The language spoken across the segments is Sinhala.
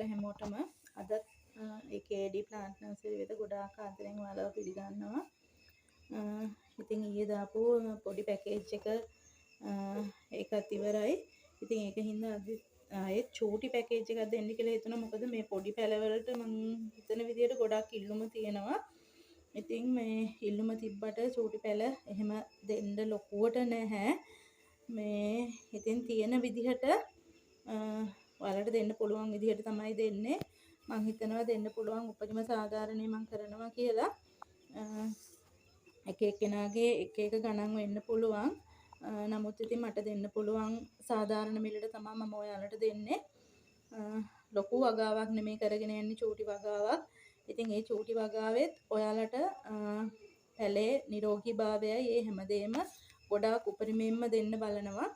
ඔයාලා හැමෝටම අද AKD plant nursery වෙත ගොඩාක් ආදරෙන් ඔයාලව පිළිගන්නවා. ඉතින් ඊයේ දාපු පොඩි පැකේජ් එක ඒකත් ඉවරයි. ඉතින් ඒකින්ද අද ආයෙත් චූටි පැකේජ් එකක් දෙන්න කියලා හිතුණා. මොකද මේ පොඩි පැලවලට මම හිතන විදියට ගොඩාක් ඉල්ලුම තියෙනවා. ඉතින් මේ ඉල්ලුම තිබ්බට චූටි පැල එහෙම දෙන්න ලොකුවට නැහැ. මේ ඉතින් තියෙන විදිහට ඔයාලට දෙන්න පුළුවන් විදිහට තමයි දෙන්නේ. මම හිතනවා දෙන්න පුළුවන් උපරිම සාධාරණේ මම කරනවා කියලා. එක එක්කෙනාගේ එක එක ගණන් වෙන්න පුළුවන්. නමුත් ඉතින් මට දෙන්න පුළුවන් සාධාරණ මිලට තමයි මම ඔයාලට දෙන්නේ. ලොකු වගාවක් නෙමෙයි කරගෙන යන්නේ චූටි වගාවක්. ඉතින් ඒ චූටි වගාවෙත් ඔයාලට පැලේ නිරෝගීභාවයයි ඒ හැමදේම ගොඩාක් උපරිමයෙන්ම දෙන්න බලනවා.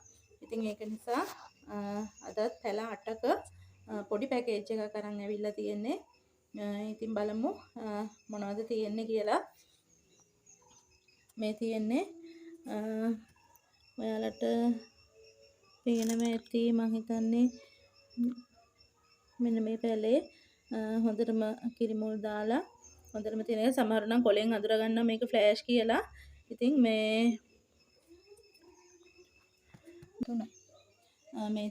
ඉතින් ඒක නිසා අදත් පැල 8ක පොඩි පැකේජ් එකක් අරන් ඇවිල්ලා තියෙන්නේ. ඉතින් බලමු මොනවද තියෙන්නේ කියලා. මේ තියෙන්නේ ඔයාලට පේනම ඇති මම හිතන්නේ මෙන්න මේ පැලේ හොඳටම කිරිමුල් දාලා හොඳටම තියෙන සමහර නම් කොලෙන් අඳුර ගන්නවා මේක ෆ්ලෑෂ් කියලා. ඉතින් මේ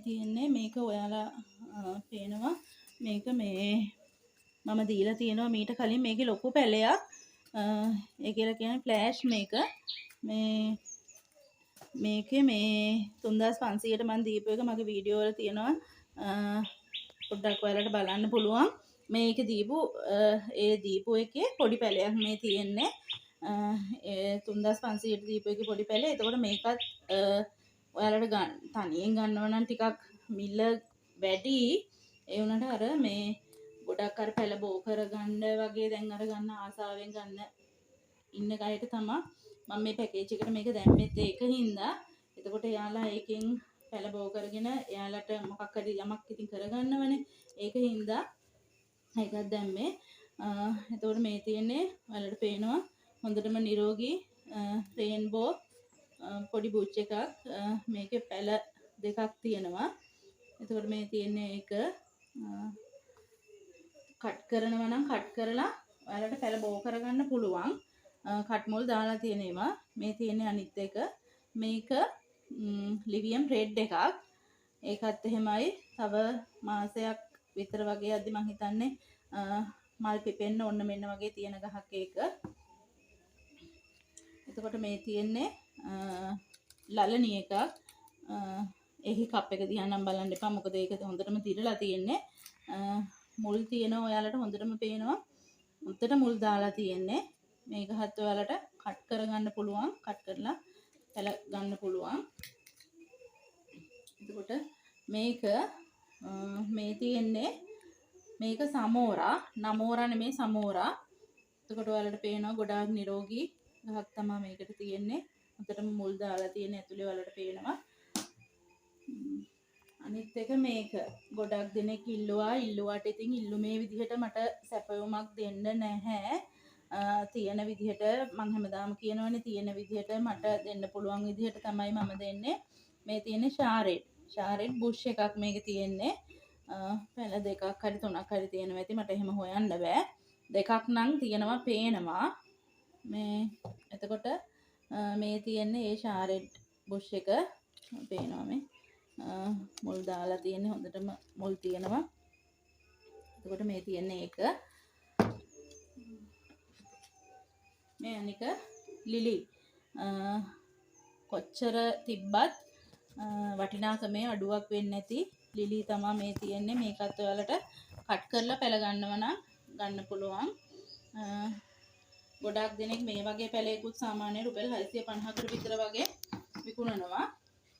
තියෙන්නේ මේක ඔයාලා පේනවා මේක මේ මම දීලා තියෙනවා මීට කලින් මේකේ ලොකු පැලයක් ඒ කියලා කියන්නේ ෆ්ලෑෂ් මේක මේකේ මේ 3500ට මම දීපු එක මගේ වීඩියෝ වල තියෙනවා පොඩ්ඩක් ඔයාලට බලන්න පුළුවන් මේක දීපු එකේ පොඩි පැලයක් මේ තියෙන්නේ 3500ට දීපු එකේ පොඩි පැලේ. එතකොට මේකත් ඔයාලට තනියෙන් ගන්නව නම් ටිකක් මිල වැඩි. ඒ වුණාට අර මේ ගොඩක් අර පැල බෝ කරගන්න වගේ දැන් අර ගන්න ආසාවෙන් ගන්න ඉන්න කයට තමයි මම මේ පැකේජ් එකට මේක දැම්මෙත් ඒකින්ද. එතකොට එයාලා ඒකෙන් පැල බෝ කරගෙන එයාලට මොකක් හරි යමක් ඉතින් කරගන්නවනේ. ඒකින්ද ඒකත් දැම්මේ. එතකොට මේ තියෙන්නේ ඔයාලට පේනවා හොඳටම නිරෝගී රේන්බෝ පොඩි බුච් එකක්. මේකේ පැල දෙකක් තියෙනවා. එතකොට මේ තියෙන්නේ ඒක කට් කරනවා නම් කට් කරලා ඔයාලට පැල බෝ කරගන්න පුළුවන්. කට් මොල් දාලා තියෙනවා. මේ තියෙන්නේ අනිත් එක. මේක ලිවියම් රෙඩ් එකක්. ඒකත් එහෙමයි. තව මාසයක් විතර වගේ අද්දි මං හිතන්නේ මල් පිපෙන්න ඕන්න මෙන්න වගේ තියෙන ගහක් ඒක. එතකොට මේ තියෙන්නේ ලලනි එකක්. එහි කප් එක දිහා නම් බලන්න එපා. මොකද ඒක හොඳටම දිරලා තියෙන්නේ. මුල් තියෙනවා ඔයාලට හොඳටම පේනවා. උත්තර මුල් දාලා තියෙන්නේ. මේක හත් ඔයාලට කට් කරගන්න පුළුවන්. කට් කරලා පැල ගන්න පුළුවන්. එතකොට මේක මේ තියෙන්නේ මේක සමෝරා. නමෝරා නෙමෙයි සමෝරා. එතකොට ඔයාලට පේනවා ගොඩාක් නිරෝගී ගහක් තමයි මේකට තියෙන්නේ. උතරම මුල් දාලා තියෙන ඇතුලේ ඔයාලට පේනවා. අනිත් එක මේක ගොඩක් දෙනෙක් ඉල්ලුවාට ඉතින් ඉල්ලුමේ විදිහට මට සැපයුමක් දෙන්න නැහැ. තියෙන විදිහට මම හැමදාම කියනවනේ තියෙන විදිහට මට දෙන්න පුළුවන් විදිහට තමයි මම දෙන්නේ. මේ තියෙන්නේ ෂාරෙට් බුෂ් එකක් මේකේ තියෙන්නේ. පැල දෙකක් හරි තුනක් හරි තියෙනවා ඇති. මට එහෙම හොයන්න බෑ. දෙකක් නම් තියෙනවා පේනවා. මේ එතකොට මේ තියෙන්නේ ඒ ෂාරෙට් බුෂ් එක පේනවා මේ. මුල් දාලා තියෙන්නේ හොඳටම මුල් තියෙනවා. එතකොට මේ තියෙන්නේ ඒක. මේ අනික ලිලි. කොච්චර තිබ්බත් වටිනාකමේ අඩුවක් වෙන්නේ නැති ලිලි තමයි මේ තියෙන්නේ. මේකත් ඔයාලට කට් කරලා පැල ගන්නව නම් ගන්න පුළුවන්. ගොඩක් දෙනෙක් මේ වගේ පැලයකුත් සාමාන්‍ය රුපියල් 650කට විතර වගේ විකුණනවා.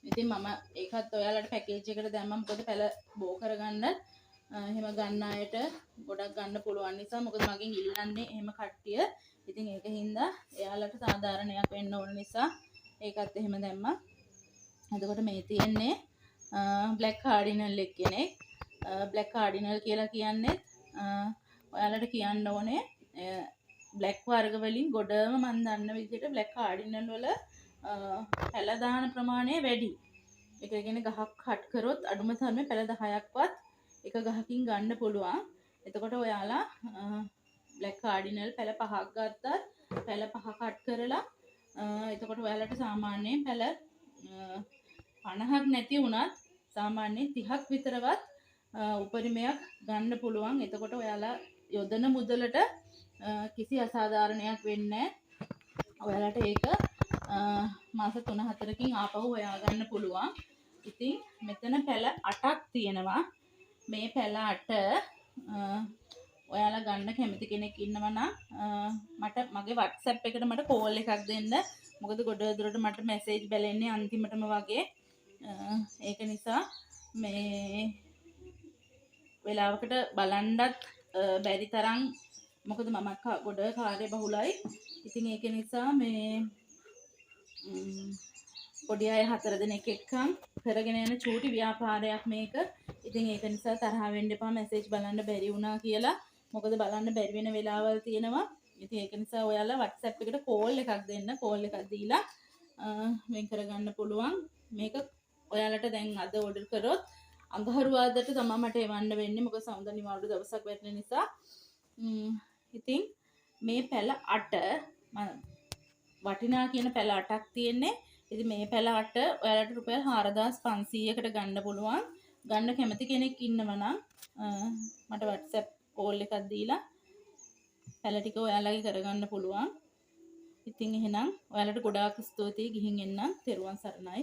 ඉතින් මම ඒකත් ඔයාලට පැකේජ් එකට දැම්මම මොකද පැල බෝ කරගන්න එහෙම ගන්න අයට ගොඩක් ගන්න පුළුවන් නිසා. මොකද මගෙන් ඉල්ලන්නේ එහෙම කට්ටිය. ඉතින් ඒකින්ද එයාලට සාධාරණයක් වෙන්න ඕන නිසා ඒකත් එහෙම දැම්මා. එතකොට මේ තියෙන්නේ බ්ලැක් කාඩිනල් කෙනෙක්. බ්ලැක් කාඩිනල් කියලා කියන්නේ ඔයාලට කියන්න ඕනේ බ්ලැක් වර්ග වලින් ගොඩම මම දන්න විදිහට බ්ලැක් කාඩිනල් වල පැල දාන ප්‍රමාණය වැඩි. ඒ කියන්නේ ගහක් කට් කරොත් අඩුම තරමේ පැල 10ක්වත් එක ගහකින් ගන්න පුළුවන්. එතකොට ඔයාලා බ්ලැක් කාඩිනල් පැල 5ක් ගත්තත් පැල 5 කට් කරලා එතකොට ඔයාලට සාමාන්‍යයෙන් පැල 50ක් නැති වුණත් සාමාන්‍යයෙන් 30ක් විතරවත් උපරිමයක් ගන්න පුළුවන්. එතකොට ඔයාලා යොදන මුදලට කිසි අසාධාරණයක් වෙන්නේ නැහැ. ඔයාලට ඒක මාස 3-4කින් ආපහු හොයාගන්න පුළුවන්. ඉතින් මෙතන පැල 8ක් තියෙනවා. මේ පැල 8 ඔයාලා ගන්න කැමති කෙනෙක් ඉන්නවා නම් මට මගේ WhatsApp එකට මට කෝල් එකක් දෙන්න. මොකද ගොඩ දුරට මට මැසේජ් බැලෙන්නේ අන්තිමටම වගේ. ඒක නිසා මේ වෙලාවකට බලන්නත් බැරි තරම් මොකද මම ගොඩ කාර්ය බහුලයි. ඉතින් ඒක නිසා මේ පොඩි අය 4 දෙනෙක් එක්කන් කරගෙන යන චූටි ව්‍යාපාරයක් මේක. ඉතින් ඒක නිසා තරහ වෙන්න එපා මැසේජ් බලන්න බැරි වුණා කියලා. මොකද බලන්න බැරි වෙන වෙලාවල් තියෙනවා. ඉතින් ඒක නිසා ඔයාලා WhatsApp එකට කෝල් එකක් දෙන්න. කෝල් එකක් දීලා වෙන් කරගන්න පුළුවන්. මේක ඔයාලට දැන් අද ඕඩර් කරොත් අඟහරුවාදට තමයි මට එවන්න වෙන්නේ. මොකද සමුදා නිවාඩු දවසක් වැටෙන නිසා. ඉතින් මේ පැල 8 වටිනා කියන පැල 8ක් තියෙන්නේ. ඉතින් මේ පැල 8 ඔයාලට රුපියල් 4500කට ගන්න පුළුවන්. ගන්න කැමති කෙනෙක් ඉන්නවා නම් මට WhatsApp කෝල් එකක් දීලා පැල ටික ඔයාලගේ කරගන්න පුළුවන්. ඉතින් එහෙනම් ඔයාලට ගොඩාක් ස්තුතියි. ගිහින් එන්න. තෙරුවන් සරණයි.